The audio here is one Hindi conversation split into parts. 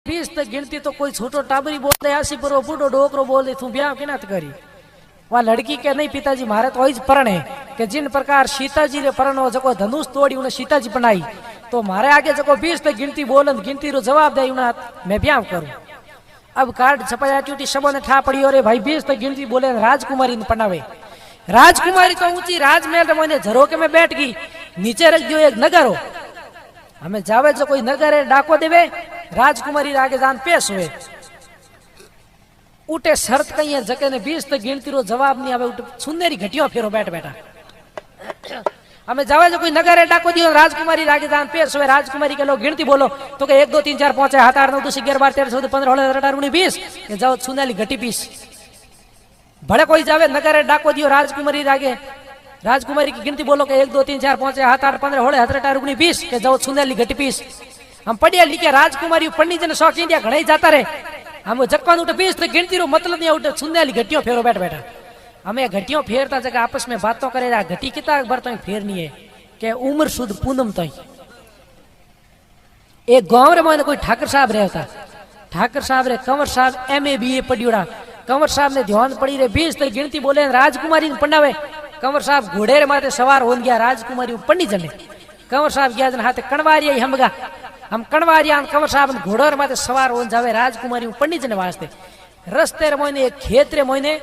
20 तक गिनती तो कोई छोटो टाबरी बोल दे, आसी पर वो बूढ़ो डोकरो बोल दे, तू ब्याह के नात करी। वहाँ लड़की के नहीं, पिताजी मारे तो वही परण है कि जिन प्रकार सीता जी रे परण हो जको धनुष तोड़ी उन्हें सीता जी बनाई, तो मारे आगे जको 20 तक गिनती बोलन गिनती रो जवाब दे उन्हें मैं ब्याह करूं। अब कार्ड छपाया ट्यूटी सबों ने ठा पड़ी और भाई 20 तक गिनती बोले राजकुमारी ने पढ़ावे। राजकुमारी तो ऊंची राजमहल मैंने झरोके में बैठ गई, नीचे रख दियो एक नगर हो, हमें जावे जो कोई नगर है डाको देवे, राजकुमारी आगे जान पेश हुए। उठे शर्त कही है जके ने 20 तक गिनती रो जवाब नहीं आवे, उठे सुंदरी घटियो फेरो बैठ बैठा। हमें जावे जो कोई नगर है डाको दियो, राजकुमारी आगे जान पेश हुए। राजकुमारी के लोग गिनती बोलो तो के 1 2 3 4 5 6 7 8 9 10 11 12 13 14 15 16 17 18 19 20 ये जाओ सुंदरी घटी पीस। भले कोई जावे नगर है डाको दियो राजकुमारी आगे, राजकुमारी की गिनती बोलो के 1 2 3 4 5 6 7 8 15 16 17 18 19 20 के जाओ सुंदरी घटी पीस। हम पढ़िया लिखे राजकुमारी पढ़नी जने शौकीन दिया घणे जाता रहे, हम जक्का उठे 20 तक गिनती रो मतलब नहीं उठे सुंदरी घटियों फेरो बैठ बैठा। हमें घटियों फेरता जगह आपस में बातों करे, घटी कितना बार तो फेरनी है के उम्र सुध पूनम तो एक गांव रे मैंने कोई ठाकर साहब रहता, ठाकर साहब रे कंवर साहब MA BA पढ़ियोड़ा, कंवर साहब ने ध्यान पड़ी रे 20 तक गिनती बोले राजकुमारी ने पढ़ावे। कंवर साहब घोड़े रे माथे सवार हो गया, राजकुमारी पढ़नी जने। कंवर साहब गया जन हाथे कणवारिया हमगा, हम कणवारिया कंवर साहब घोड़ो रे माथे सवार हो जावे, राजकुमारी पढ़नी जने वास्ते। रस्ते रे मोने एक खेत रे मोने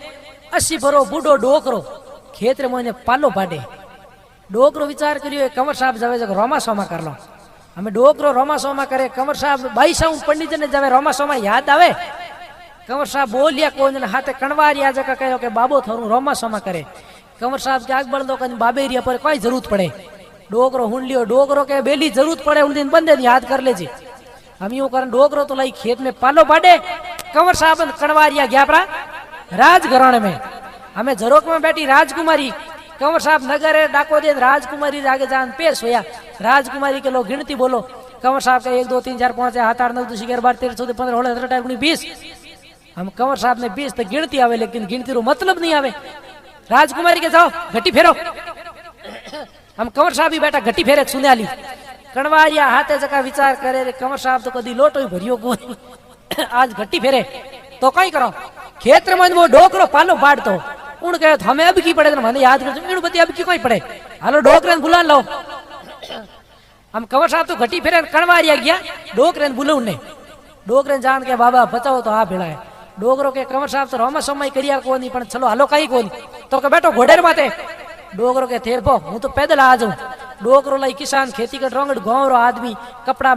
80 भरो बूढ़ो डोकरो खेत रे मोने पालो पाडे। डोकरो विचार करियो कंवर साहब जावे जग रोमा सोमा कर लो, हमें डोकरो रोमा सोमा करे, कंवर साहब 22 पंडित जने जावे रोमा सोमा याद आवे। कंवर साहब बोलिया कोई जने हाथे कणवारिया जका कहो के बाबो थारू रोमा सोमा करे। कंवर साहब के आग बढ़ दो कन बाबेरिया पर कोई जरूरत पड़े, डोकरो हुन लियो, डोकरो के बेली जरूरत पड़े उन दिन बंदे याद कर ले जी। हम यूं करन डोकरो तो लाई खेत में पालो बाडे, कंवर साहब कणवारिया गया परा राजघराने में। हमें झरोक में बैठी राजकुमारी, कंवर साहब नगर है डाको दे, राजकुमारी आगे जान पेश होया। राजकुमारी के लोग गिनती बोलो, कंवर साहब का 1 2 3 4 5 6 7 8 9 10 11 12 13 14 15 16 17 18 19 20। हम कंवर साहब ने 20 तक गिनती आवे लेकिन गिनती रो मतलब नहीं आवे। राजकुमारी के जाओ घटी फेरो, हम कंवर साहब ही बैठा घटी फेरे सुन्याली। कणवारिया हाथे जका विचार करे रे कंवर साहब तो कदी लोटो भरियो को आज घटी फेरे तो कई करो, खेत में वो डोकरो पालो बाड़तो उन कहे तो हमें अब की पड़े तो मैंने याद कर बती अब की कोई पड़े, हालो डोकरे बुला लो। हम कंवर साहब तो घटी फेरे कणवारिया गया, डोकरे बुलो ने, डोकरे जान के बाबा बचाओ तो आ भेड़ा है। डोकरो के कंवर साहब तो रोमा सोमा करिया को नहीं, पण चलो हालो कई कोनी तो के बैठो घोड़े माथे। डोकरो के थेर पो हूं तो पैदल आ जाऊं। डोकरो लाई किसान खेती कर रोंगड़ गांव रो आदमी कपड़ा